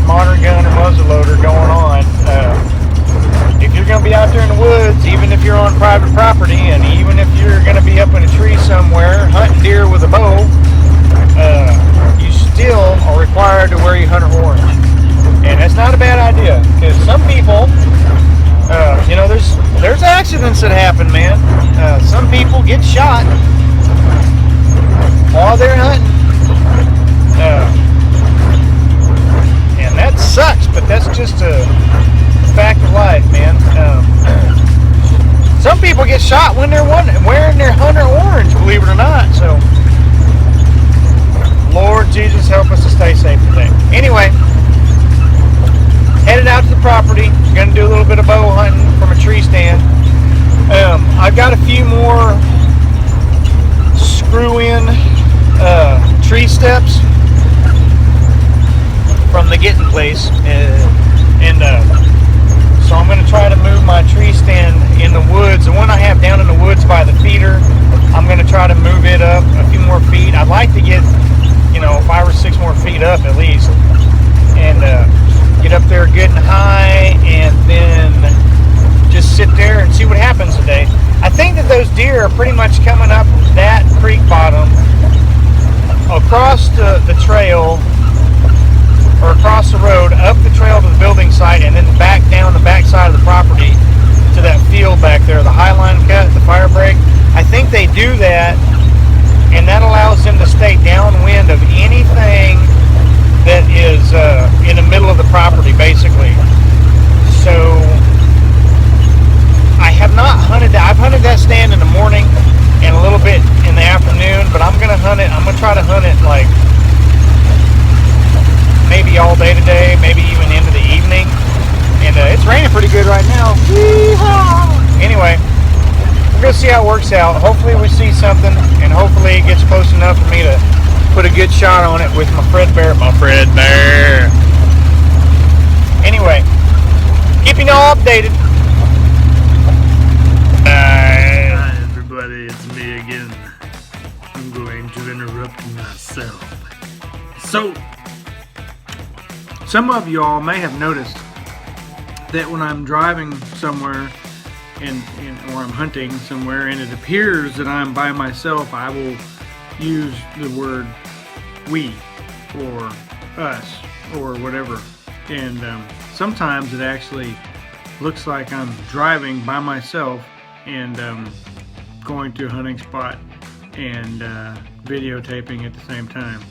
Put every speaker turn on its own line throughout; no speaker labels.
modern gun or muzzleloader going on. If you're going to be out there in the woods, even if you're on private property, and even if you're going to be up in a tree somewhere hunting deer with a bow, you still are required to wear your hunter orange. And that's not a bad idea, because some people, there's accidents that happen, man. Some people get shot while they're hunting. And that sucks, but that's just a fact of life, man. Some people get shot when they're wearing their hunter orange, believe it or not. So, Lord Jesus, help us to stay safe today. Anyway, headed out to the property. Going to do a little bit of bow hunting from a tree stand. I've got a few more screw-in tree steps from the getting place, so I'm going to try to move my tree stand in the woods. The one I have down in the woods by the feeder, I'm going to try to move it up a few more feet. I'd like to get 5 or 6 more feet up at least, and get up there good and high, and then just sit there and see what happens today. I think that those deer are pretty much coming up that creek bottom across the trail, or across the road, up the trail to the building site, and then back down the back side of the property to that field back there, the Highline cut, the fire break. I think they do that, and that allows them to stay downwind of anything that is in the middle of the property, basically. So I have not hunted that. I've hunted that stand in the morning and a little bit in the afternoon, but I'm going to hunt it. I'm going to try to hunt it like maybe all day today, maybe even into the evening. And it's raining pretty good right now. Yeehaw! Anyway, we're going to see how it works out. Hopefully we see something, and hopefully it gets close enough for me to put a good shot on it with my Fred Bear. Anyway, keeping you all updated.
Hi everybody, it's me again. I'm going to interrupt myself. So, some of y'all may have noticed that when I'm driving somewhere or I'm hunting somewhere and it appears that I'm by myself, I will use the word we or us or whatever. And sometimes it actually looks like I'm driving by myself and going to a hunting spot and videotaping at the same time.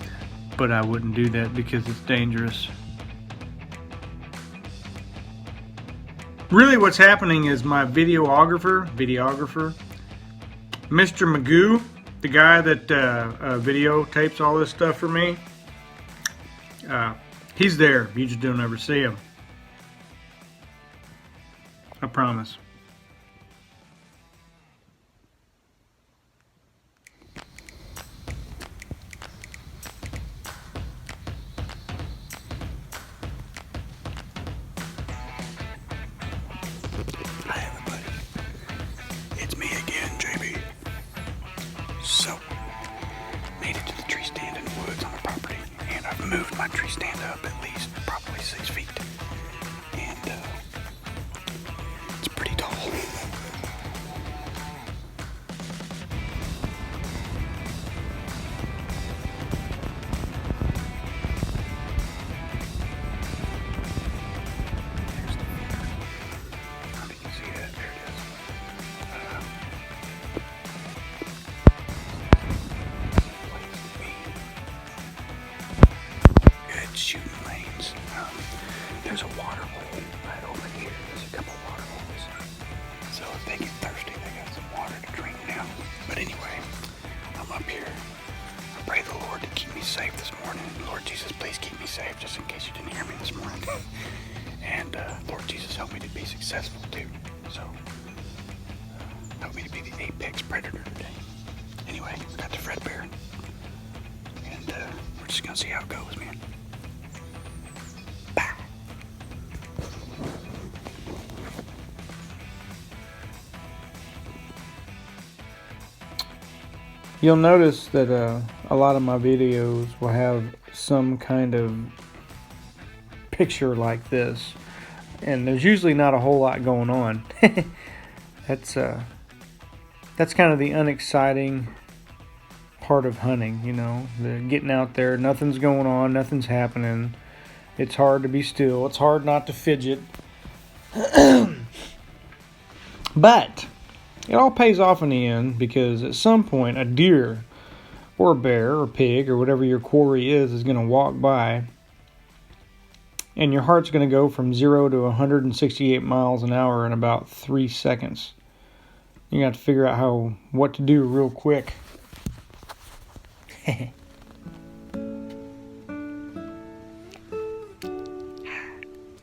But I wouldn't do that because it's dangerous. Really what's happening is my videographer, Mr. Magoo, the guy that videotapes all this stuff for me, he's there. You just don't ever see him. I promise.
Hi everybody, it's me again, JB. So, made it to the tree stand in the woods on the property, and I've moved my tree stand up at least probably 6 feet, and it's pretty tall. Shooting lanes. There's a water hole right over here. There's a couple water holes. So if they get thirsty, they got some water to drink now. But anyway, I'm up here. I pray the Lord to keep me safe this morning. Lord Jesus, please keep me safe, just in case you didn't hear me this morning. And Lord Jesus, help me to be successful too. So help me to be the apex predator today. Anyway, we got the Fred Bear. And we're just gonna see how it goes, man.
You'll notice that a lot of my videos will have some kind of
picture like this. And there's usually not a whole lot going on. That's kind of the unexciting part of hunting, you know, the getting out there, nothing's going on, nothing's happening. It's hard to be still. It's hard not to fidget. But it all pays off in the end, because at some point a deer or a bear or pig or whatever your quarry is going to walk by, and your heart's going to go from 0 to 168 miles an hour in about 3 seconds. You got to figure out what to do real quick.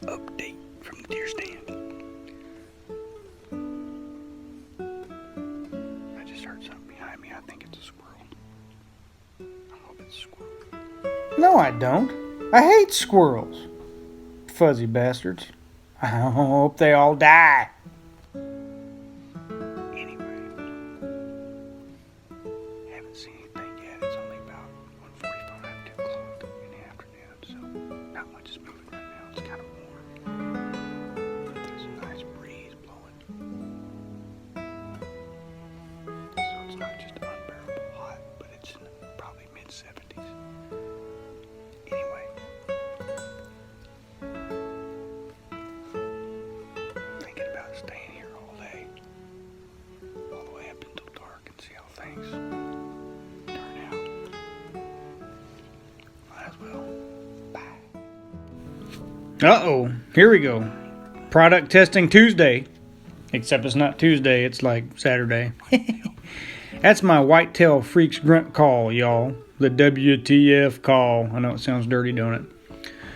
Update from the deer stand. I just heard something behind me. I think it's a squirrel. I hope it's a squirrel.
No, I don't. I hate squirrels. Fuzzy bastards. I hope they all die.
Anyway, haven't seen anything yet. It's only about 1:45, 2 o'clock in the afternoon, so not much is moving right now. It's kind of warm. There's a nice breeze blowing. So it's not just unbearable hot, but it's in probably mid-70s. Anyway, thinking about staying here all day, all the way up until dark, and see how things turn out. Might as well. Bye.
Uh-oh. Here we go. Product testing Tuesday. Except it's not Tuesday. It's like Saturday. That's my Whitetail Freaks grunt call, y'all. The WTF call. I know it sounds dirty, don't it?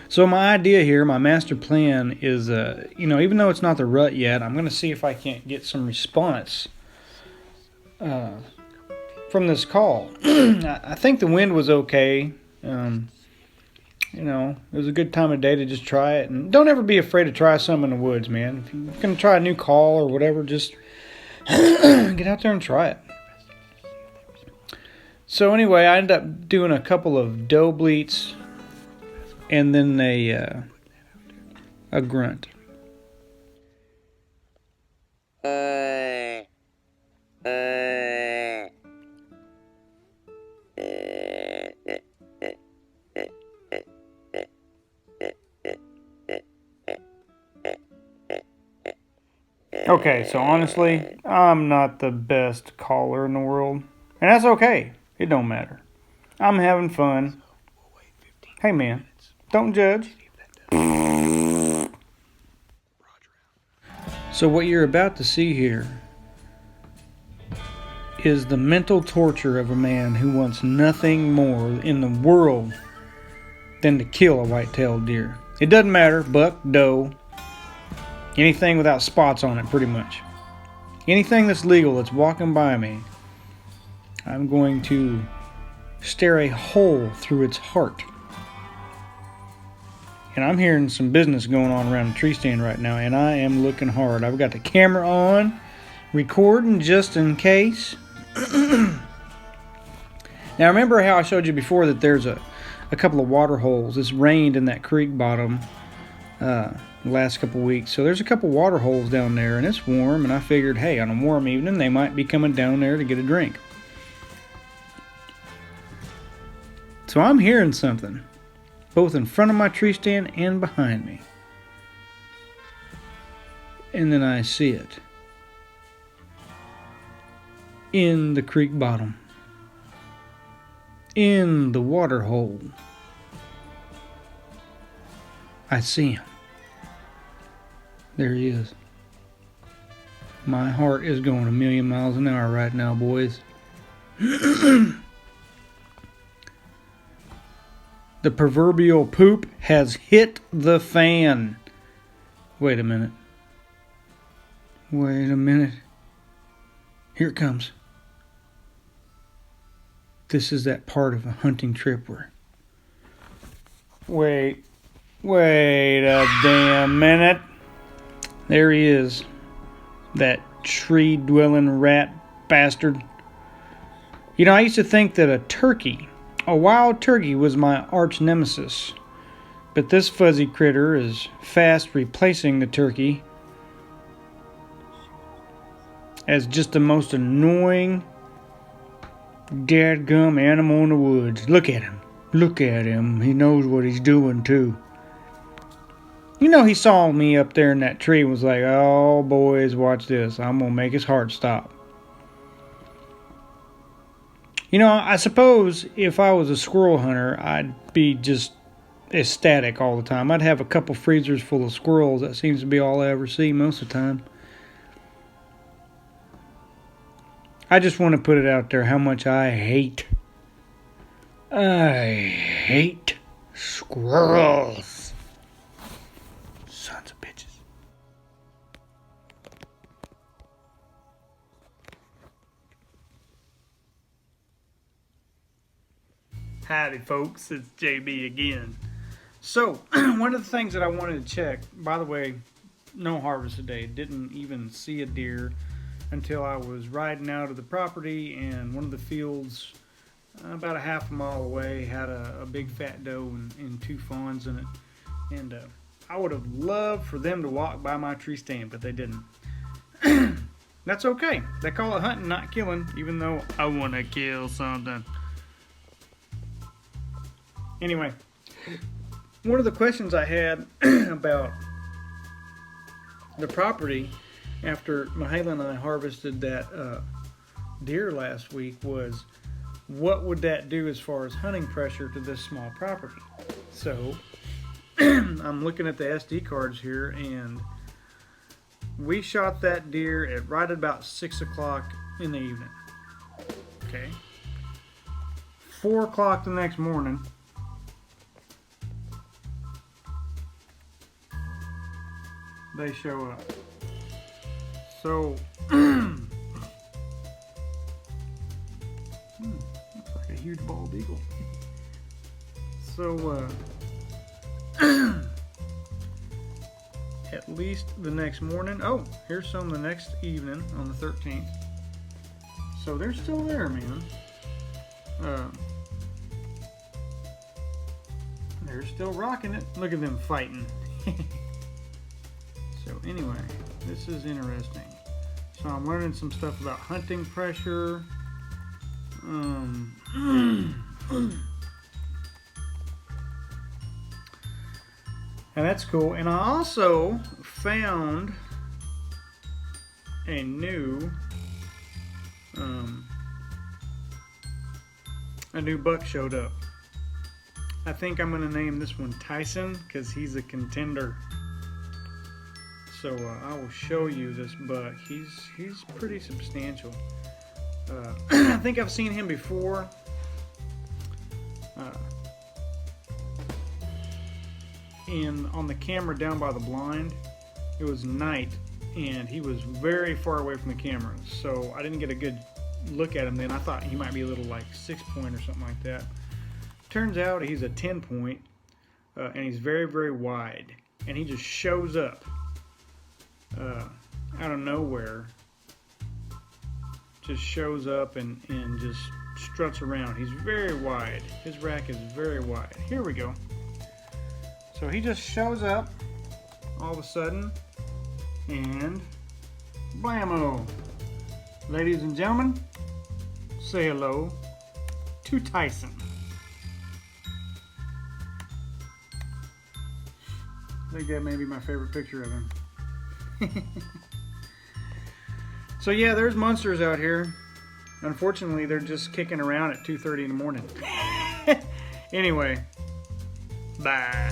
So my idea here, my master plan is, even though it's not the rut yet, I'm going to see if I can't get some response from this call. I think the wind was okay. It was a good time of day to just try it. And don't ever be afraid to try something in the woods, man. If you're going to try a new call or whatever, just get out there and try it. So anyway, I ended up doing a couple of doe bleats and then a grunt. Okay, so honestly, I'm not the best caller in the world. And that's okay. It don't matter. I'm having fun. Hey man, don't judge. So what you're about to see here is the mental torture of a man who wants nothing more in the world than to kill a white-tailed deer. It doesn't matter, buck, doe, anything without spots on it, pretty much. Anything that's legal that's walking by me, I'm going to stare a hole through its heart. And I'm hearing some business going on around the tree stand right now, and I am looking hard. I've got the camera on, recording just in case. Now remember how I showed you before that there's a couple of water holes. It's rained in that creek bottom the last couple weeks. So there's a couple water holes down there, and it's warm, and I figured, hey, on a warm evening, they might be coming down there to get a drink. So I'm hearing something, both in front of my tree stand and behind me. And then I see it in the creek bottom, in the water hole. I see him. There he is. My heart is going a million miles an hour right now, boys. The proverbial poop has hit the fan. Wait a minute. Wait a minute. Here it comes. This is that part of a hunting trip where... Wait a damn minute. There he is. That tree-dwelling rat bastard. You know, I used to think that a wild turkey was my arch nemesis. But this fuzzy critter is fast replacing the turkey as just the most annoying dadgum animal in the woods. Look at him. Look at him. He knows what he's doing too. You know, he saw me up there in that tree and was like, oh boys, watch this. I'm going to make his heart stop. You know, I suppose if I was a squirrel hunter, I'd be just ecstatic all the time. I'd have a couple freezers full of squirrels. That seems to be all I ever see most of the time. I just want to put it out there how much I hate squirrels. Sons of bitches. Howdy folks, it's JB again. So, one of the things that I wanted to check, by the way, no harvest today, didn't even see a deer until I was riding out of the property, and one of the fields about a half a mile away had a big fat doe and two fawns in it. And I would have loved for them to walk by my tree stand, but they didn't. That's okay. They call it hunting, not killing, even though I want to kill something. Anyway, one of the questions I had about the property after Mahala and I harvested that deer last week was, what would that do as far as hunting pressure to this small property? So I'm looking at the SD cards here, and we shot that deer at right about 6 o'clock in the evening. Okay. 4 o'clock the next morning, they show up. So, looks like a huge bald eagle. So, at least the next morning. Oh, here's some the next evening on the 13th. So they're still there, man. They're still rocking it. Look at them fighting. So anyway, this is interesting. So I'm learning some stuff about hunting pressure. And that's cool. And I also found a new buck showed up. I think I'm gonna name this one Tyson because he's a contender. So I will show you this buck. He's pretty substantial. I think I've seen him before. And on the camera down by the blind, it was night, and he was very far away from the camera. So I didn't get a good look at him then. I thought he might be a little like 6-point or something like that. Turns out he's a 10-point, and he's very, very wide. And he just shows up out of nowhere, just shows up and just struts around. He's very wide. His rack is very wide. Here we go. So he just shows up all of a sudden, and blammo. Ladies and gentlemen, say hello to Tyson. I think that may be my favorite picture of him. So yeah, there's monsters out here. Unfortunately, they're just kicking around at 2:30 in the morning. Anyway, bye.